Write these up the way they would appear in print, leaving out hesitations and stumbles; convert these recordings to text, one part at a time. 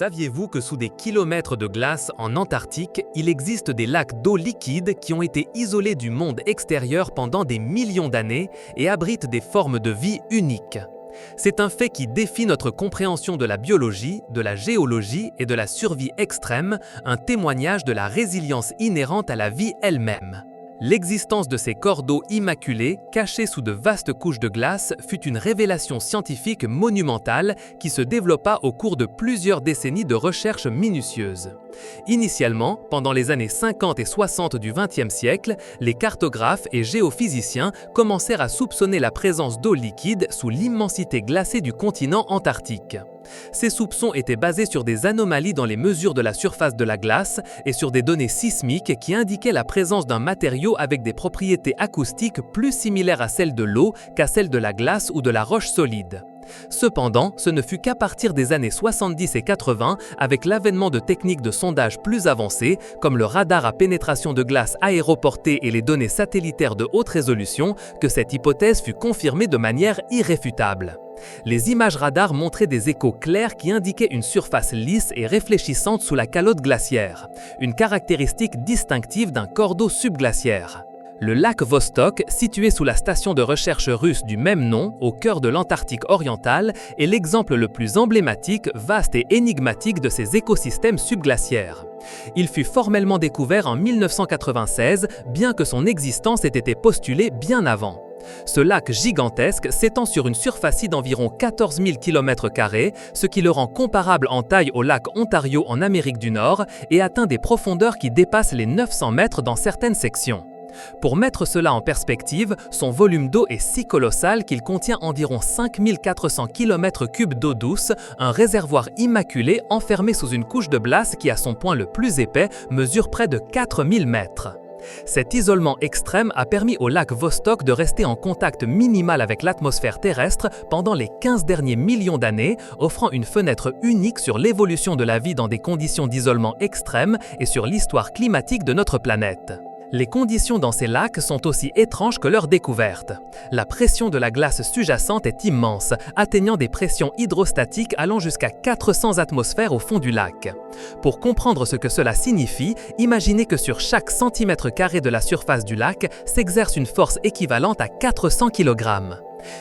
Saviez-vous que sous des kilomètres de glace en Antarctique, il existe des lacs d'eau liquide qui ont été isolés du monde extérieur pendant des millions d'années et abritent des formes de vie uniques? C'est un fait qui défie notre compréhension de la biologie, de la géologie et de la survie extrême, un témoignage de la résilience inhérente à la vie elle-même. L'existence de ces corps d'eau immaculés, cachés sous de vastes couches de glace, fut une révélation scientifique monumentale qui se développa au cours de plusieurs décennies de recherches minutieuses. Initialement, pendant les années 50 et 60 du XXe siècle, les cartographes et géophysiciens commencèrent à soupçonner la présence d'eau liquide sous l'immensité glacée du continent antarctique. Ces soupçons étaient basés sur des anomalies dans les mesures de la surface de la glace et sur des données sismiques qui indiquaient la présence d'un matériau avec des propriétés acoustiques plus similaires à celles de l'eau qu'à celles de la glace ou de la roche solide. Cependant, ce ne fut qu'à partir des années 70 et 80, avec l'avènement de techniques de sondage plus avancées, comme le radar à pénétration de glace aéroportée et les données satellitaires de haute résolution, que cette hypothèse fut confirmée de manière irréfutable. Les images radar montraient des échos clairs qui indiquaient une surface lisse et réfléchissante sous la calotte glaciaire, une caractéristique distinctive d'un corps d'eau subglaciaire. Le lac Vostok, situé sous la station de recherche russe du même nom, au cœur de l'Antarctique orientale, est l'exemple le plus emblématique, vaste et énigmatique de ces écosystèmes subglaciaires. Il fut formellement découvert en 1996, bien que son existence ait été postulée bien avant. Ce lac gigantesque s'étend sur une superficie d'environ 14 000 km², ce qui le rend comparable en taille au lac Ontario en Amérique du Nord et atteint des profondeurs qui dépassent les 900 mètres dans certaines sections. Pour mettre cela en perspective, son volume d'eau est si colossal qu'il contient environ 5 400 km³ d'eau douce, un réservoir immaculé enfermé sous une couche de glace qui, à son point le plus épais, mesure près de 4000 mètres. Cet isolement extrême a permis au lac Vostok de rester en contact minimal avec l'atmosphère terrestre pendant les 15 derniers millions d'années, offrant une fenêtre unique sur l'évolution de la vie dans des conditions d'isolement extrêmes et sur l'histoire climatique de notre planète. Les conditions dans ces lacs sont aussi étranges que leur découverte. La pression de la glace sous-jacente est immense, atteignant des pressions hydrostatiques allant jusqu'à 400 atmosphères au fond du lac. Pour comprendre ce que cela signifie, imaginez que sur chaque centimètre carré de la surface du lac s'exerce une force équivalente à 400 kg.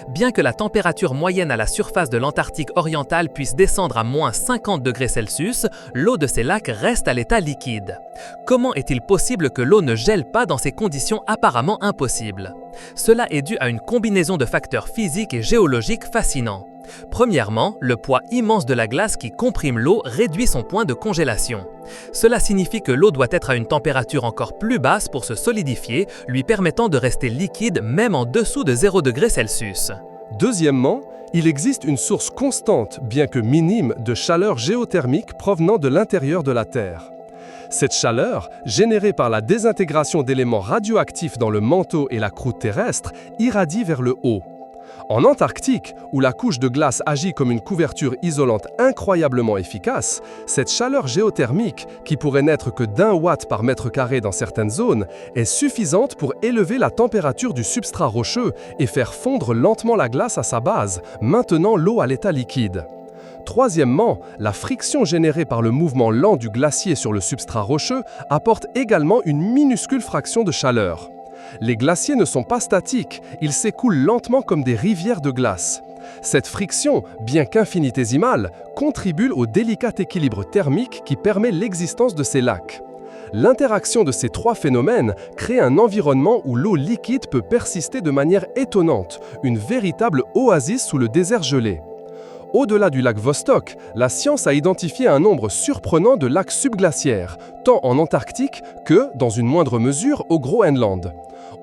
Bien que la température moyenne à la surface de l'Antarctique orientale puisse descendre à moins 50 degrés Celsius, l'eau de ces lacs reste à l'état liquide. Comment est-il possible que l'eau ne gèle pas dans ces conditions apparemment impossibles? Cela est dû à une combinaison de facteurs physiques et géologiques fascinants. Premièrement, le poids immense de la glace qui comprime l'eau réduit son point de congélation. Cela signifie que l'eau doit être à une température encore plus basse pour se solidifier, lui permettant de rester liquide même en dessous de 0 degrés Celsius. Deuxièmement, il existe une source constante, bien que minime, de chaleur géothermique provenant de l'intérieur de la Terre. Cette chaleur, générée par la désintégration d'éléments radioactifs dans le manteau et la croûte terrestre, irradie vers le haut. En Antarctique, où la couche de glace agit comme une couverture isolante incroyablement efficace, cette chaleur géothermique, qui pourrait n'être que d'1 watt par mètre carré dans certaines zones, est suffisante pour élever la température du substrat rocheux et faire fondre lentement la glace à sa base, maintenant l'eau à l'état liquide. Troisièmement, la friction générée par le mouvement lent du glacier sur le substrat rocheux apporte également une minuscule fraction de chaleur. Les glaciers ne sont pas statiques, ils s'écoulent lentement comme des rivières de glace. Cette friction, bien qu'infinitésimale, contribue au délicat équilibre thermique qui permet l'existence de ces lacs. L'interaction de ces trois phénomènes crée un environnement où l'eau liquide peut persister de manière étonnante, une véritable oasis sous le désert gelé. Au-delà du lac Vostok, la science a identifié un nombre surprenant de lacs subglaciaires, tant en Antarctique que, dans une moindre mesure, au Groenland.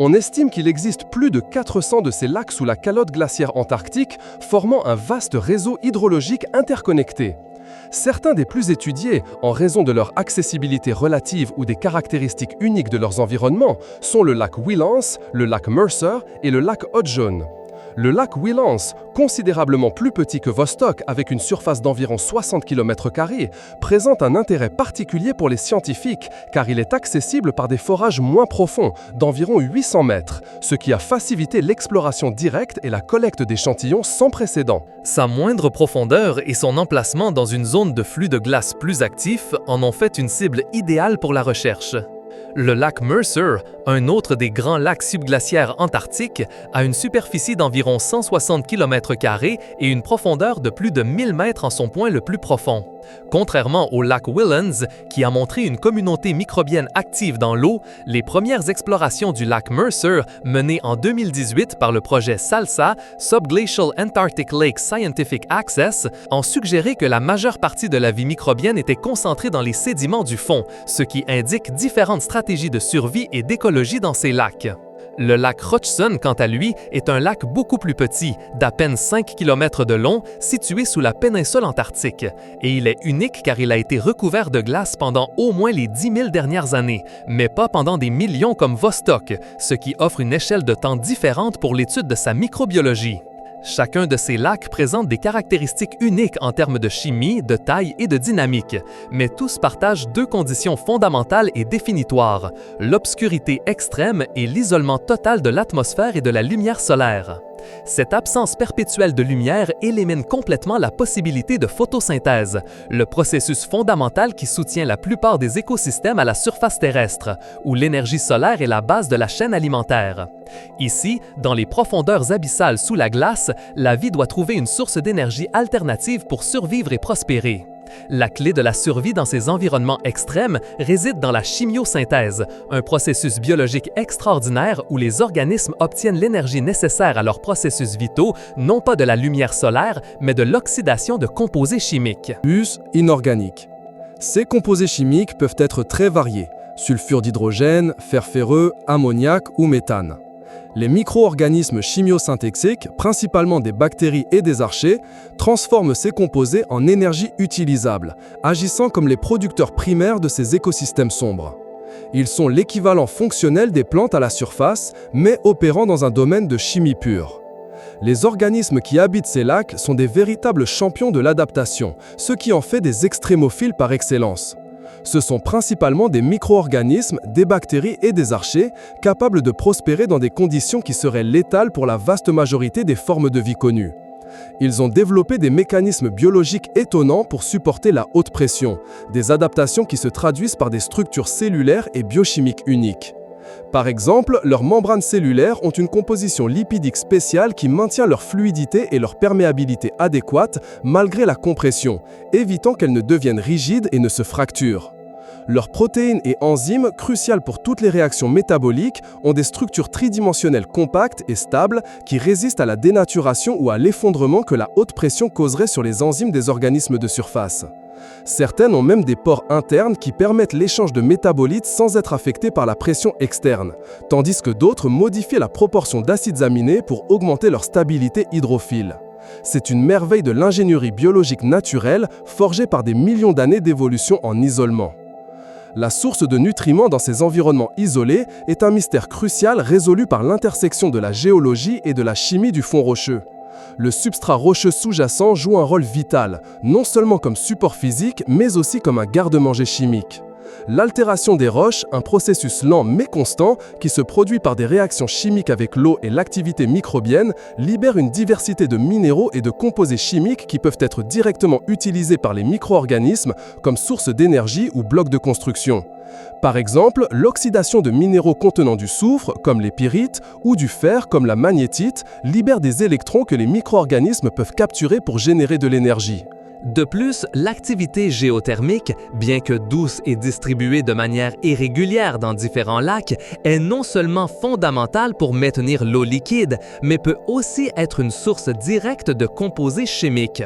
On estime qu'il existe plus de 400 de ces lacs sous la calotte glaciaire antarctique, formant un vaste réseau hydrologique interconnecté. Certains des plus étudiés, en raison de leur accessibilité relative ou des caractéristiques uniques de leurs environnements, sont le lac Williams, le lac Mercer et le lac Hodgson. Le lac Wilance, considérablement plus petit que Vostok avec une surface d'environ 60 km², présente un intérêt particulier pour les scientifiques car il est accessible par des forages moins profonds, d'environ 800 mètres, ce qui a facilité l'exploration directe et la collecte d'échantillons sans précédent. Sa moindre profondeur et son emplacement dans une zone de flux de glace plus actif en ont fait une cible idéale pour la recherche. Le lac Mercer, un autre des grands lacs subglaciaires antarctiques, a une superficie d'environ 160 km² et une profondeur de plus de 1000 mètres en son point le plus profond. Contrairement au lac Willands, qui a montré une communauté microbienne active dans l'eau, les premières explorations du lac Mercer, menées en 2018 par le projet SALSA, Subglacial Antarctic Lake Scientific Access, ont suggéré que la majeure partie de la vie microbienne était concentrée dans les sédiments du fond, ce qui indique différentes stratégies de survie et d'écologie dans ces lacs. Le lac Hodgson, quant à lui, est un lac beaucoup plus petit, d'à peine 5 km de long, situé sous la péninsule antarctique. Et il est unique car il a été recouvert de glace pendant au moins les 10 000 dernières années, mais pas pendant des millions comme Vostok, ce qui offre une échelle de temps différente pour l'étude de sa microbiologie. Chacun de ces lacs présente des caractéristiques uniques en termes de chimie, de taille et de dynamique, mais tous partagent deux conditions fondamentales et définitoires, l'obscurité extrême et l'isolement total de l'atmosphère et de la lumière solaire. Cette absence perpétuelle de lumière élimine complètement la possibilité de photosynthèse, le processus fondamental qui soutient la plupart des écosystèmes à la surface terrestre, où l'énergie solaire est la base de la chaîne alimentaire. Ici, dans les profondeurs abyssales sous la glace, la vie doit trouver une source d'énergie alternative pour survivre et prospérer. La clé de la survie dans ces environnements extrêmes réside dans la chimiosynthèse, un processus biologique extraordinaire où les organismes obtiennent l'énergie nécessaire à leurs processus vitaux, non pas de la lumière solaire, mais de l'oxydation de composés chimiques. Us inorganiques. Ces composés chimiques peuvent être très variés, sulfure d'hydrogène, fer ferreux, ammoniac ou méthane. Les micro-organismes chimiosynthexiques, principalement des bactéries et des archées, transforment ces composés en énergie utilisable, agissant comme les producteurs primaires de ces écosystèmes sombres. Ils sont l'équivalent fonctionnel des plantes à la surface, mais opérant dans un domaine de chimie pure. Les organismes qui habitent ces lacs sont des véritables champions de l'adaptation, ce qui en fait des extrémophiles par excellence. Ce sont principalement des micro-organismes, des bactéries et des archées, capables de prospérer dans des conditions qui seraient létales pour la vaste majorité des formes de vie connues. Ils ont développé des mécanismes biologiques étonnants pour supporter la haute pression, des adaptations qui se traduisent par des structures cellulaires et biochimiques uniques. Par exemple, leurs membranes cellulaires ont une composition lipidique spéciale qui maintient leur fluidité et leur perméabilité adéquate malgré la compression, évitant qu'elles ne deviennent rigides et ne se fracturent. Leurs protéines et enzymes, cruciales pour toutes les réactions métaboliques, ont des structures tridimensionnelles compactes et stables qui résistent à la dénaturation ou à l'effondrement que la haute pression causerait sur les enzymes des organismes de surface. Certaines ont même des pores internes qui permettent l'échange de métabolites sans être affectés par la pression externe, tandis que d'autres modifient la proportion d'acides aminés pour augmenter leur stabilité hydrophile. C'est une merveille de l'ingénierie biologique naturelle forgée par des millions d'années d'évolution en isolement. La source de nutriments dans ces environnements isolés est un mystère crucial résolu par l'intersection de la géologie et de la chimie du fond rocheux. Le substrat rocheux sous-jacent joue un rôle vital, non seulement comme support physique, mais aussi comme un garde-manger chimique. L'altération des roches, un processus lent mais constant qui se produit par des réactions chimiques avec l'eau et l'activité microbienne, libère une diversité de minéraux et de composés chimiques qui peuvent être directement utilisés par les micro-organismes comme source d'énergie ou bloc de construction. Par exemple, l'oxydation de minéraux contenant du soufre, comme les pyrites, ou du fer, comme la magnétite, libère des électrons que les micro-organismes peuvent capturer pour générer de l'énergie. De plus, l'activité géothermique, bien que douce et distribuée de manière irrégulière dans différents lacs, est non seulement fondamentale pour maintenir l'eau liquide, mais peut aussi être une source directe de composés chimiques.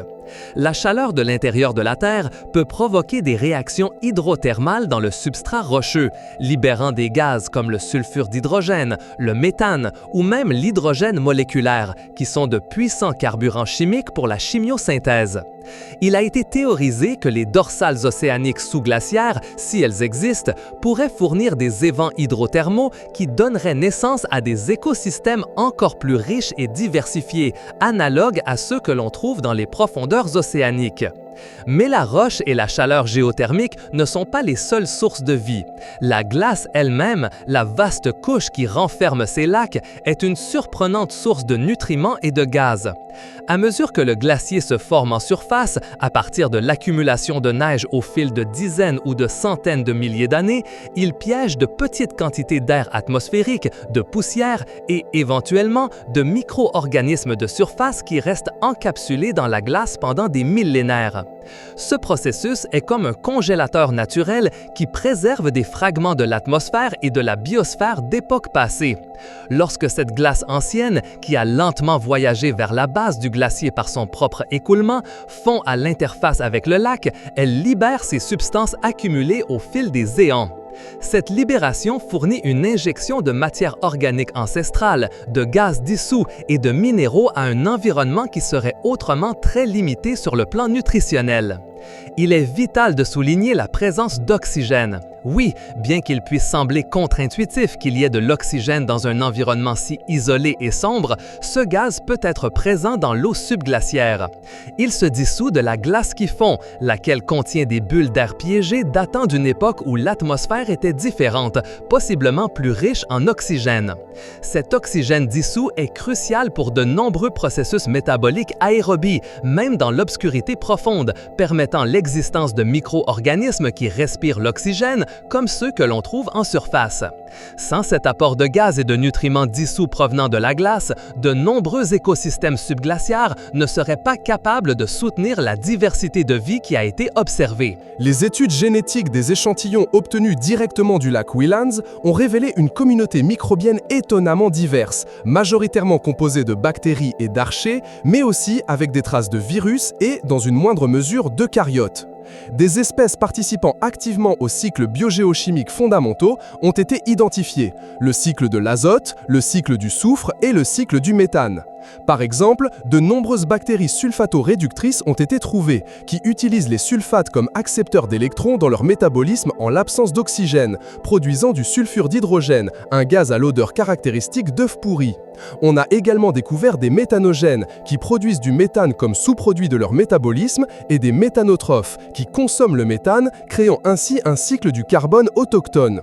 La chaleur de l'intérieur de la Terre peut provoquer des réactions hydrothermales dans le substrat rocheux, libérant des gaz comme le sulfure d'hydrogène, le méthane ou même l'hydrogène moléculaire, qui sont de puissants carburants chimiques pour la chimiosynthèse. Il a été théorisé que les dorsales océaniques sous-glaciaires, si elles existent, pourraient fournir des évents hydrothermaux qui donneraient naissance à des écosystèmes encore plus riches et diversifiés, analogues à ceux que l'on trouve dans les profondeurs océaniques. Mais la roche et la chaleur géothermique ne sont pas les seules sources de vie. La glace elle-même, la vaste couche qui renferme ces lacs, est une surprenante source de nutriments et de gaz. À mesure que le glacier se forme en surface, à partir de l'accumulation de neige au fil de dizaines ou de centaines de milliers d'années, il piège de petites quantités d'air atmosphérique, de poussière et, éventuellement, de micro-organismes de surface qui restent encapsulés dans la glace pendant des millénaires. Ce processus est comme un congélateur naturel qui préserve des fragments de l'atmosphère et de la biosphère d'époques passées. Lorsque cette glace ancienne, qui a lentement voyagé vers la base du glacier par son propre écoulement, fond à l'interface avec le lac, elle libère ces substances accumulées au fil des éons. Cette libération fournit une injection de matière organique ancestrale, de gaz dissous et de minéraux à un environnement qui serait autrement très limité sur le plan nutritionnel. Il est vital de souligner la présence d'oxygène. Oui, bien qu'il puisse sembler contre-intuitif qu'il y ait de l'oxygène dans un environnement si isolé et sombre, ce gaz peut être présent dans l'eau subglaciaire. Il se dissout de la glace qui fond, laquelle contient des bulles d'air piégées datant d'une époque où l'atmosphère était différente, possiblement plus riche en oxygène. Cet oxygène dissous est crucial pour de nombreux processus métaboliques aérobies, même dans l'obscurité profonde, permettant l'existence de micro-organismes qui respirent l'oxygène, comme ceux que l'on trouve en surface. Sans cet apport de gaz et de nutriments dissous provenant de la glace, de nombreux écosystèmes subglaciaires ne seraient pas capables de soutenir la diversité de vie qui a été observée. Les études génétiques des échantillons obtenus directement du lac Willands ont révélé une communauté microbienne étonnamment diverse, majoritairement composée de bactéries et d'archées, mais aussi avec des traces de virus et, dans une moindre mesure, d'eucaryotes. Des espèces participant activement aux cycles biogéochimiques fondamentaux ont été identifiées, le cycle de l'azote, le cycle du soufre et le cycle du méthane. Par exemple, de nombreuses bactéries sulfato-réductrices ont été trouvées, qui utilisent les sulfates comme accepteurs d'électrons dans leur métabolisme en l'absence d'oxygène, produisant du sulfure d'hydrogène, un gaz à l'odeur caractéristique d'œuf pourri. On a également découvert des méthanogènes, qui produisent du méthane comme sous-produit de leur métabolisme, et des méthanotrophes, qui consomment le méthane, créant ainsi un cycle du carbone autochtone.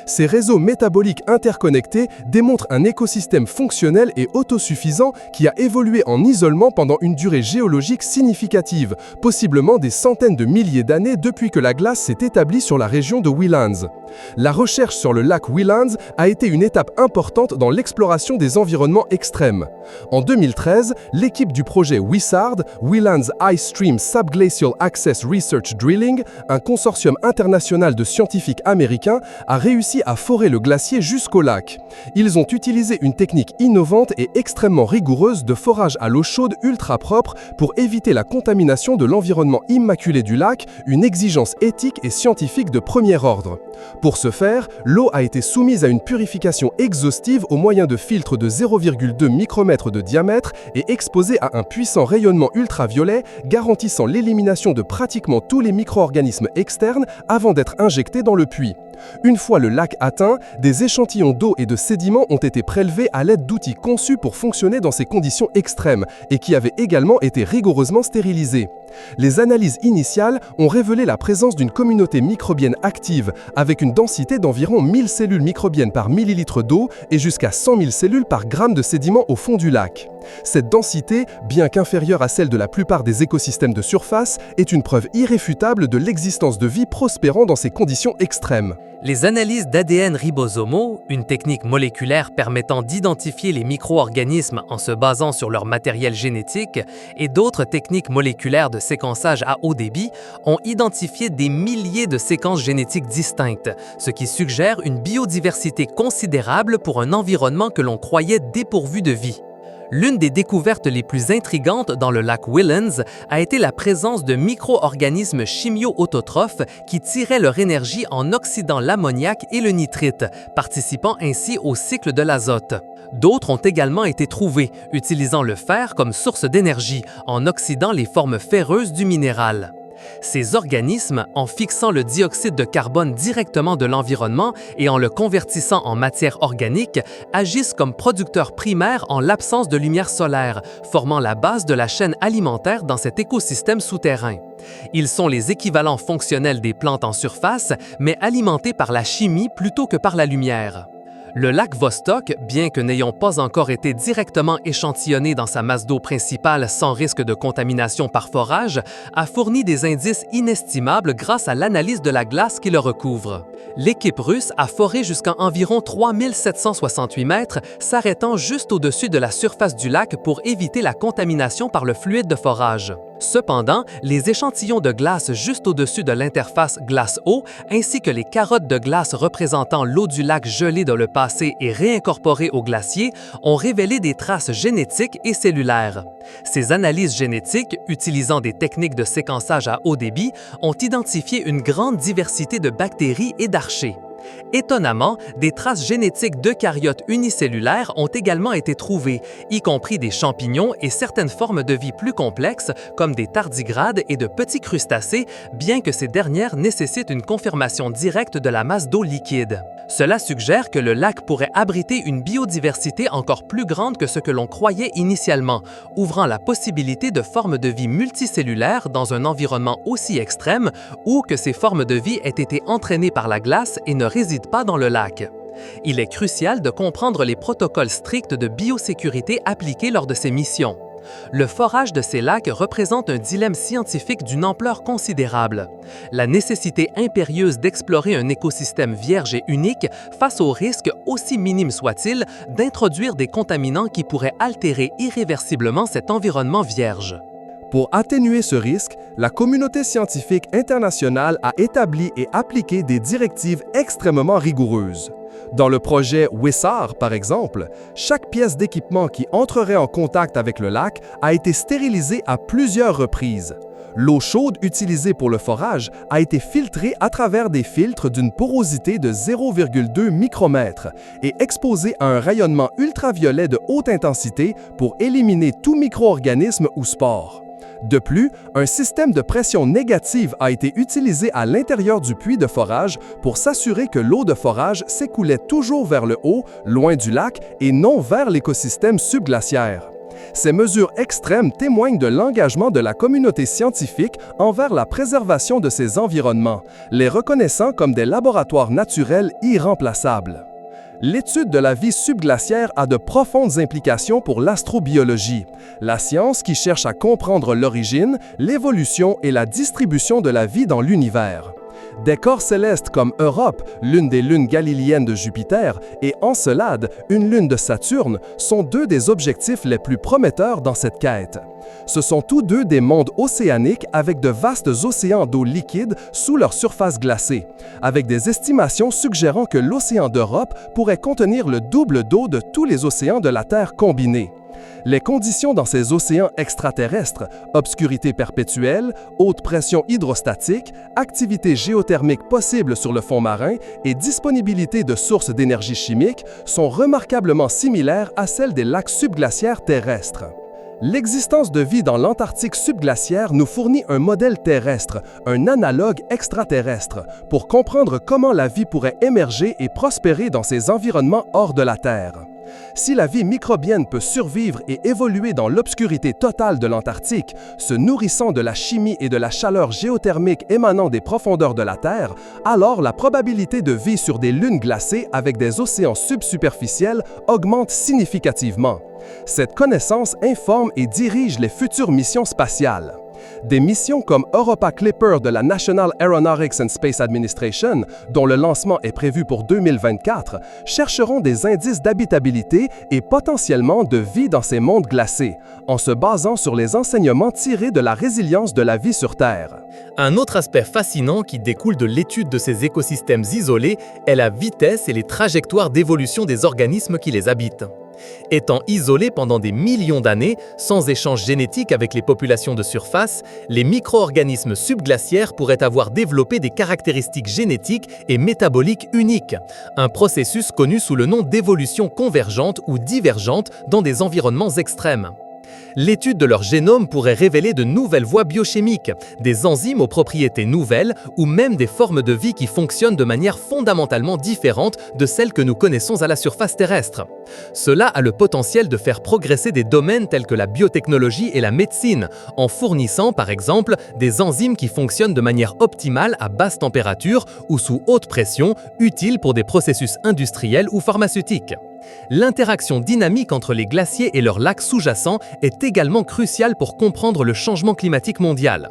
Ces réseaux métaboliques interconnectés démontrent un écosystème fonctionnel et autosuffisant qui a évolué en isolement pendant une durée géologique significative, possiblement des centaines de milliers d'années depuis que la glace s'est établie sur la région de Willands. La recherche sur le lac Willands a été une étape importante dans l'exploration des environnements extrêmes. En 2013, l'équipe du projet WISARD, Willands Ice Stream Subglacial Access Research Drilling, un consortium international de scientifiques américains, a réussi à forer le glacier jusqu'au lac. Ils ont utilisé une technique innovante et extrêmement rigoureuse de forage à l'eau chaude ultra propre pour éviter la contamination de l'environnement immaculé du lac, une exigence éthique et scientifique de premier ordre. Pour ce faire, l'eau a été soumise à une purification exhaustive au moyen de filtres de 0,2 micromètres de diamètre et exposée à un puissant rayonnement ultraviolet garantissant l'élimination de pratiquement tous les micro-organismes externes avant d'être injectés dans le puits. Une fois le lac atteint, des échantillons d'eau et de sédiments ont été prélevés à l'aide d'outils conçus pour fonctionner dans ces conditions extrêmes et qui avaient également été rigoureusement stérilisés. Les analyses initiales ont révélé la présence d'une communauté microbienne active avec une densité d'environ 1000 cellules microbiennes par millilitre d'eau et jusqu'à 100 000 cellules par gramme de sédiments au fond du lac. Cette densité, bien qu'inférieure à celle de la plupart des écosystèmes de surface, est une preuve irréfutable de l'existence de vie prospérant dans ces conditions extrêmes. Les analyses d'ADN ribosomaux, une technique moléculaire permettant d'identifier les micro-organismes en se basant sur leur matériel génétique, et d'autres techniques moléculaires de séquençage à haut débit, ont identifié des milliers de séquences génétiques distinctes, ce qui suggère une biodiversité considérable pour un environnement que l'on croyait dépourvu de vie. L'une des découvertes les plus intrigantes dans le lac Whillans a été la présence de micro-organismes chimio-autotrophes qui tiraient leur énergie en oxydant l'ammoniac et le nitrite, participant ainsi au cycle de l'azote. D'autres ont également été trouvés, utilisant le fer comme source d'énergie, en oxydant les formes ferreuses du minéral. Ces organismes, en fixant le dioxyde de carbone directement de l'environnement et en le convertissant en matière organique, agissent comme producteurs primaires en l'absence de lumière solaire, formant la base de la chaîne alimentaire dans cet écosystème souterrain. Ils sont les équivalents fonctionnels des plantes en surface, mais alimentés par la chimie plutôt que par la lumière. Le lac Vostok, bien que n'ayant pas encore été directement échantillonné dans sa masse d'eau principale sans risque de contamination par forage, a fourni des indices inestimables grâce à l'analyse de la glace qui le recouvre. L'équipe russe a foré jusqu'à environ 3768 mètres, s'arrêtant juste au-dessus de la surface du lac pour éviter la contamination par le fluide de forage. Cependant, les échantillons de glace juste au-dessus de l'interface glace-eau, ainsi que les carottes de glace représentant l'eau du lac gelée dans le passé et réincorporée au glacier, ont révélé des traces génétiques et cellulaires. Ces analyses génétiques, utilisant des techniques de séquençage à haut débit, ont identifié une grande diversité de bactéries et d'archées. Étonnamment, des traces génétiques d'eucaryotes unicellulaires ont également été trouvées, y compris des champignons et certaines formes de vie plus complexes comme des tardigrades et de petits crustacés, bien que ces dernières nécessitent une confirmation directe de la masse d'eau liquide. Cela suggère que le lac pourrait abriter une biodiversité encore plus grande que ce que l'on croyait initialement, ouvrant la possibilité de formes de vie multicellulaires dans un environnement aussi extrême ou que ces formes de vie aient été entraînées par la glace et ne résident pas dans le lac. Il est crucial de comprendre les protocoles stricts de biosécurité appliqués lors de ces missions. Le forage de ces lacs représente un dilemme scientifique d'une ampleur considérable. La nécessité impérieuse d'explorer un écosystème vierge et unique face au risque, aussi minime soit-il, d'introduire des contaminants qui pourraient altérer irréversiblement cet environnement vierge. Pour atténuer ce risque, la communauté scientifique internationale a établi et appliqué des directives extrêmement rigoureuses. Dans le projet WISAR, par exemple, chaque pièce d'équipement qui entrerait en contact avec le lac a été stérilisée à plusieurs reprises. L'eau chaude utilisée pour le forage a été filtrée à travers des filtres d'une porosité de 0,2 micromètres et exposée à un rayonnement ultraviolet de haute intensité pour éliminer tout micro-organisme ou spore. De plus, un système de pression négative a été utilisé à l'intérieur du puits de forage pour s'assurer que l'eau de forage s'écoulait toujours vers le haut, loin du lac, et non vers l'écosystème subglaciaire. Ces mesures extrêmes témoignent de l'engagement de la communauté scientifique envers la préservation de ces environnements, les reconnaissant comme des laboratoires naturels irremplaçables. L'étude de la vie subglaciaire a de profondes implications pour l'astrobiologie, la science qui cherche à comprendre l'origine, l'évolution et la distribution de la vie dans l'univers. Des corps célestes comme Europe, l'une des lunes galiléennes de Jupiter, et Encelade, une lune de Saturne, sont deux des objectifs les plus prometteurs dans cette quête. Ce sont tous deux des mondes océaniques avec de vastes océans d'eau liquide sous leur surface glacée, avec des estimations suggérant que l'océan d'Europe pourrait contenir le double d'eau de tous les océans de la Terre combinés. Les conditions dans ces océans extraterrestres, obscurité perpétuelle, haute pression hydrostatique, activité géothermique possible sur le fond marin et disponibilité de sources d'énergie chimique sont remarquablement similaires à celles des lacs subglaciaires terrestres. L'existence de vie dans l'Antarctique subglaciaire nous fournit un modèle terrestre, un analogue extraterrestre, pour comprendre comment la vie pourrait émerger et prospérer dans ces environnements hors de la Terre. Si la vie microbienne peut survivre et évoluer dans l'obscurité totale de l'Antarctique, se nourrissant de la chimie et de la chaleur géothermique émanant des profondeurs de la Terre, alors la probabilité de vie sur des lunes glacées avec des océans subsuperficiels augmente significativement. Cette connaissance informe et dirige les futures missions spatiales. Des missions comme Europa Clipper de la National Aeronautics and Space Administration, dont le lancement est prévu pour 2024, chercheront des indices d'habitabilité et potentiellement de vie dans ces mondes glacés, en se basant sur les enseignements tirés de la résilience de la vie sur Terre. Un autre aspect fascinant qui découle de l'étude de ces écosystèmes isolés est la vitesse et les trajectoires d'évolution des organismes qui les habitent. Étant isolés pendant des millions d'années, sans échange génétique avec les populations de surface, les micro-organismes subglaciaires pourraient avoir développé des caractéristiques génétiques et métaboliques uniques, un processus connu sous le nom d'évolution convergente ou divergente dans des environnements extrêmes. L'étude de leur génome pourrait révéler de nouvelles voies biochimiques, des enzymes aux propriétés nouvelles ou même des formes de vie qui fonctionnent de manière fondamentalement différente de celles que nous connaissons à la surface terrestre. Cela a le potentiel de faire progresser des domaines tels que la biotechnologie et la médecine, en fournissant par exemple des enzymes qui fonctionnent de manière optimale à basse température ou sous haute pression, utiles pour des processus industriels ou pharmaceutiques. L'interaction dynamique entre les glaciers et leurs lacs sous-jacents est également cruciale pour comprendre le changement climatique mondial.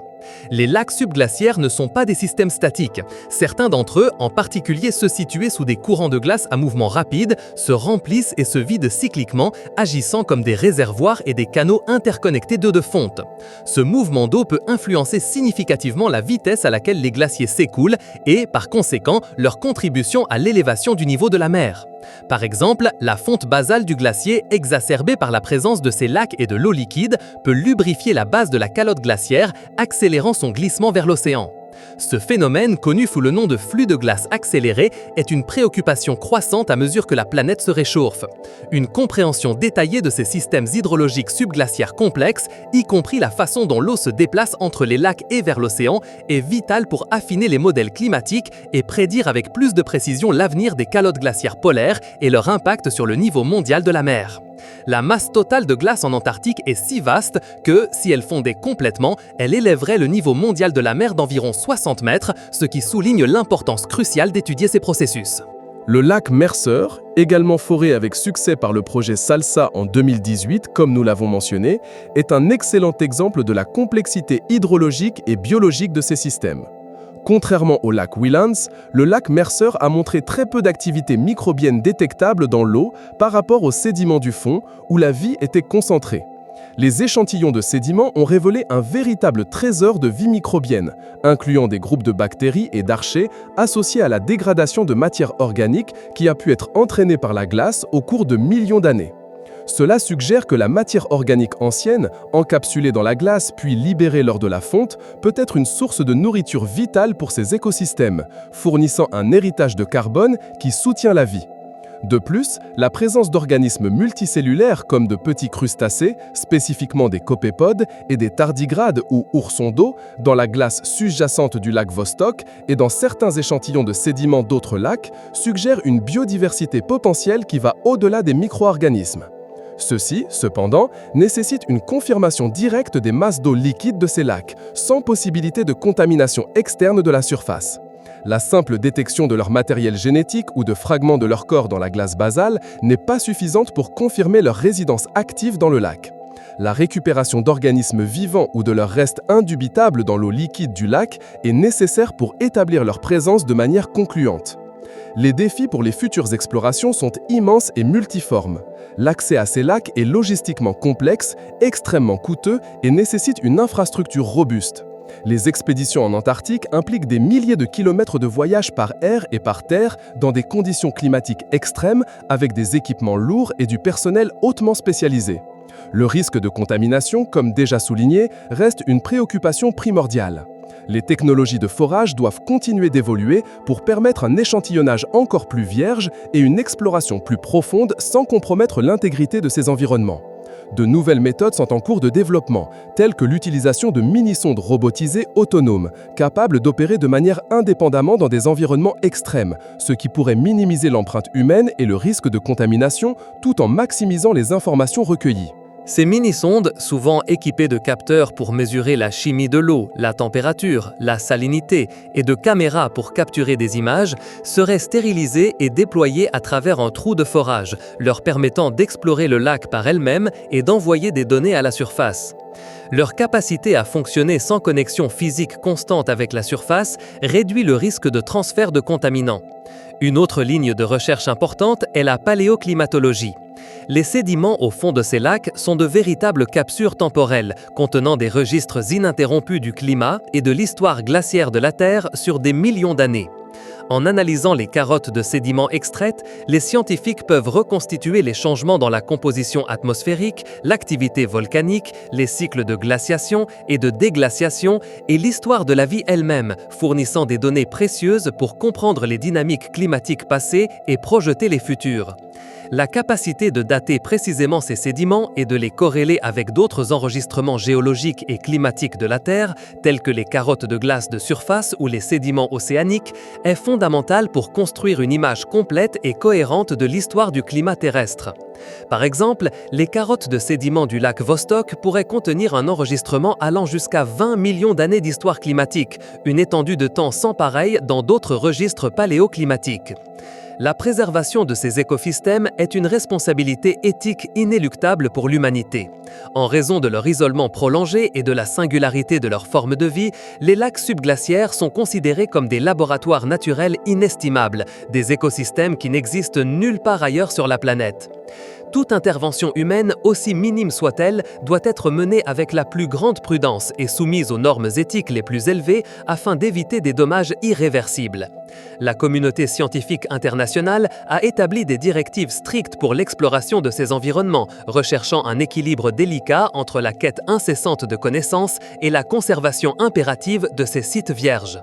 Les lacs subglaciaires ne sont pas des systèmes statiques. Certains d'entre eux, en particulier ceux situés sous des courants de glace à mouvement rapide, se remplissent et se vident cycliquement, agissant comme des réservoirs et des canaux interconnectés d'eau de fonte. Ce mouvement d'eau peut influencer significativement la vitesse à laquelle les glaciers s'écoulent et, par conséquent, leur contribution à l'élévation du niveau de la mer. Par exemple, la fonte basale du glacier, exacerbée par la présence de ces lacs et de l'eau liquide, peut lubrifier la base de la calotte glaciaire, accélérant son glissement vers l'océan. Ce phénomène, connu sous le nom de flux de glace accéléré, est une préoccupation croissante à mesure que la planète se réchauffe. Une compréhension détaillée de ces systèmes hydrologiques subglaciaires complexes, y compris la façon dont l'eau se déplace entre les lacs et vers l'océan, est vitale pour affiner les modèles climatiques et prédire avec plus de précision l'avenir des calottes glaciaires polaires et leur impact sur le niveau mondial de la mer. La masse totale de glace en Antarctique est si vaste que, si elle fondait complètement, elle élèverait le niveau mondial de la mer d'environ 60 mètres, ce qui souligne l'importance cruciale d'étudier ces processus. Le lac Mercer, également foré avec succès par le projet SALSA en 2018, comme nous l'avons mentionné, est un excellent exemple de la complexité hydrologique et biologique de ces systèmes. Contrairement au lac Williams, le lac Mercer a montré très peu d'activité microbienne détectable dans l'eau par rapport aux sédiments du fond, où la vie était concentrée. Les échantillons de sédiments ont révélé un véritable trésor de vie microbienne, incluant des groupes de bactéries et d'archées associés à la dégradation de matière organique qui a pu être entraînée par la glace au cours de millions d'années. Cela suggère que la matière organique ancienne, encapsulée dans la glace puis libérée lors de la fonte, peut être une source de nourriture vitale pour ces écosystèmes, fournissant un héritage de carbone qui soutient la vie. De plus, la présence d'organismes multicellulaires comme de petits crustacés, spécifiquement des copépodes et des tardigrades ou oursons d'eau, dans la glace sous-jacente du lac Vostok et dans certains échantillons de sédiments d'autres lacs, suggère une biodiversité potentielle qui va au-delà des micro-organismes. Ceci, cependant, nécessite une confirmation directe des masses d'eau liquide de ces lacs, sans possibilité de contamination externe de la surface. La simple détection de leur matériel génétique ou de fragments de leur corps dans la glace basale n'est pas suffisante pour confirmer leur résidence active dans le lac. La récupération d'organismes vivants ou de leurs restes indubitables dans l'eau liquide du lac est nécessaire pour établir leur présence de manière concluante. Les défis pour les futures explorations sont immenses et multiformes. L'accès à ces lacs est logistiquement complexe, extrêmement coûteux et nécessite une infrastructure robuste. Les expéditions en Antarctique impliquent des milliers de kilomètres de voyage par air et par terre dans des conditions climatiques extrêmes avec des équipements lourds et du personnel hautement spécialisé. Le risque de contamination, comme déjà souligné, reste une préoccupation primordiale. Les technologies de forage doivent continuer d'évoluer pour permettre un échantillonnage encore plus vierge et une exploration plus profonde sans compromettre l'intégrité de ces environnements. De nouvelles méthodes sont en cours de développement, telles que l'utilisation de mini-sondes robotisées autonomes, capables d'opérer de manière indépendamment dans des environnements extrêmes, ce qui pourrait minimiser l'empreinte humaine et le risque de contamination tout en maximisant les informations recueillies. Ces mini-sondes, souvent équipées de capteurs pour mesurer la chimie de l'eau, la température, la salinité et de caméras pour capturer des images, seraient stérilisées et déployées à travers un trou de forage, leur permettant d'explorer le lac par elles-mêmes et d'envoyer des données à la surface. Leur capacité à fonctionner sans connexion physique constante avec la surface réduit le risque de transfert de contaminants. Une autre ligne de recherche importante est la paléoclimatologie. Les sédiments au fond de ces lacs sont de véritables captures temporelles, contenant des registres ininterrompus du climat et de l'histoire glaciaire de la Terre sur des millions d'années. En analysant les carottes de sédiments extraites, les scientifiques peuvent reconstituer les changements dans la composition atmosphérique, l'activité volcanique, les cycles de glaciation et de déglaciation et l'histoire de la vie elle-même, fournissant des données précieuses pour comprendre les dynamiques climatiques passées et projeter les futures. La capacité de dater précisément ces sédiments et de les corréler avec d'autres enregistrements géologiques et climatiques de la Terre, tels que les carottes de glace de surface ou les sédiments océaniques, est fondamentale pour construire une image complète et cohérente de l'histoire du climat terrestre. Par exemple, les carottes de sédiments du lac Vostok pourraient contenir un enregistrement allant jusqu'à 20 millions d'années d'histoire climatique, une étendue de temps sans pareil dans d'autres registres paléoclimatiques. La préservation de ces écosystèmes est une responsabilité éthique inéluctable pour l'humanité. En raison de leur isolement prolongé et de la singularité de leur forme de vie, les lacs subglaciaires sont considérés comme des laboratoires naturels inestimables, des écosystèmes qui n'existent nulle part ailleurs sur la planète. Toute intervention humaine, aussi minime soit-elle, doit être menée avec la plus grande prudence et soumise aux normes éthiques les plus élevées afin d'éviter des dommages irréversibles. La communauté scientifique internationale a établi des directives strictes pour l'exploration de ces environnements, recherchant un équilibre délicat entre la quête incessante de connaissances et la conservation impérative de ces sites vierges.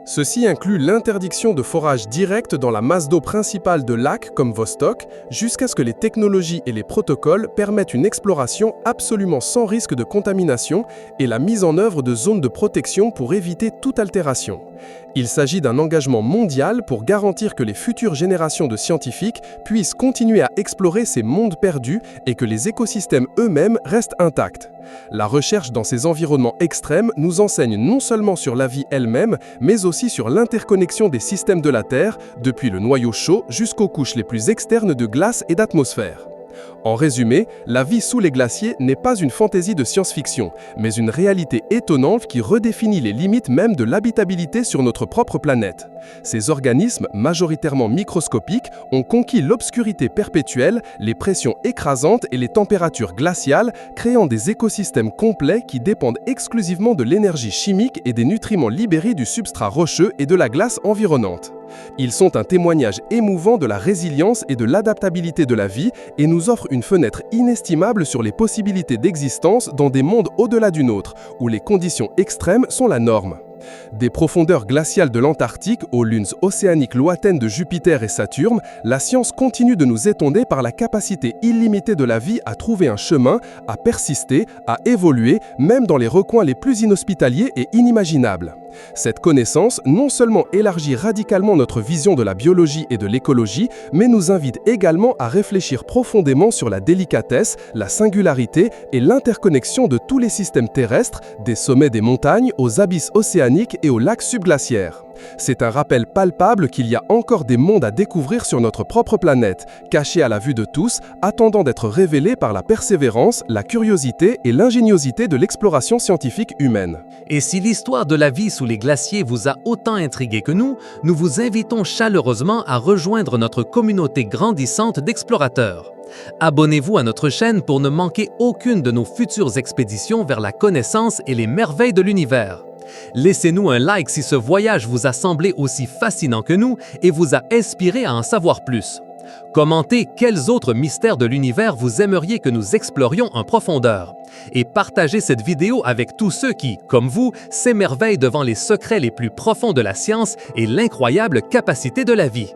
Ceci inclut l'interdiction de forage direct dans la masse d'eau principale de lacs comme Vostok, jusqu'à ce que les technologies et les protocoles permettent une exploration absolument sans risque de contamination et la mise en œuvre de zones de protection pour éviter toute altération. Il s'agit d'un engagement mondial pour garantir que les futures générations de scientifiques puissent continuer à explorer ces mondes perdus et que les écosystèmes eux-mêmes restent intacts. La recherche dans ces environnements extrêmes nous enseigne non seulement sur la vie elle-même, mais aussi sur l'interconnexion des systèmes de la Terre, depuis le noyau chaud jusqu'aux couches les plus externes de glace et d'atmosphère. En résumé, la vie sous les glaciers n'est pas une fantaisie de science-fiction, mais une réalité étonnante qui redéfinit les limites même de l'habitabilité sur notre propre planète. Ces organismes, majoritairement microscopiques, ont conquis l'obscurité perpétuelle, les pressions écrasantes et les températures glaciales, créant des écosystèmes complets qui dépendent exclusivement de l'énergie chimique et des nutriments libérés du substrat rocheux et de la glace environnante. Ils sont un témoignage émouvant de la résilience et de l'adaptabilité de la vie et nous offrent une fenêtre inestimable sur les possibilités d'existence dans des mondes au-delà du nôtre, où les conditions extrêmes sont la norme. Des profondeurs glaciales de l'Antarctique aux lunes océaniques lointaines de Jupiter et Saturne, la science continue de nous étonner par la capacité illimitée de la vie à trouver un chemin, à persister, à évoluer, même dans les recoins les plus inhospitaliers et inimaginables. Cette connaissance non seulement élargit radicalement notre vision de la biologie et de l'écologie, mais nous invite également à réfléchir profondément sur la délicatesse, la singularité et l'interconnexion de tous les systèmes terrestres, des sommets des montagnes aux abysses océaniques et aux lacs subglaciaires. C'est un rappel palpable qu'il y a encore des mondes à découvrir sur notre propre planète, cachés à la vue de tous, attendant d'être révélés par la persévérance, la curiosité et l'ingéniosité de l'exploration scientifique humaine. Et si l'histoire de la vie sous les glaciers vous a autant intrigué que nous vous invitons chaleureusement à rejoindre notre communauté grandissante d'explorateurs. Abonnez-vous à notre chaîne pour ne manquer aucune de nos futures expéditions vers la connaissance et les merveilles de l'univers. Laissez-nous un like si ce voyage vous a semblé aussi fascinant que nous et vous a inspiré à en savoir plus. Commentez quels autres mystères de l'univers vous aimeriez que nous explorions en profondeur. Et partagez cette vidéo avec tous ceux qui, comme vous, s'émerveillent devant les secrets les plus profonds de la science et l'incroyable capacité de la vie.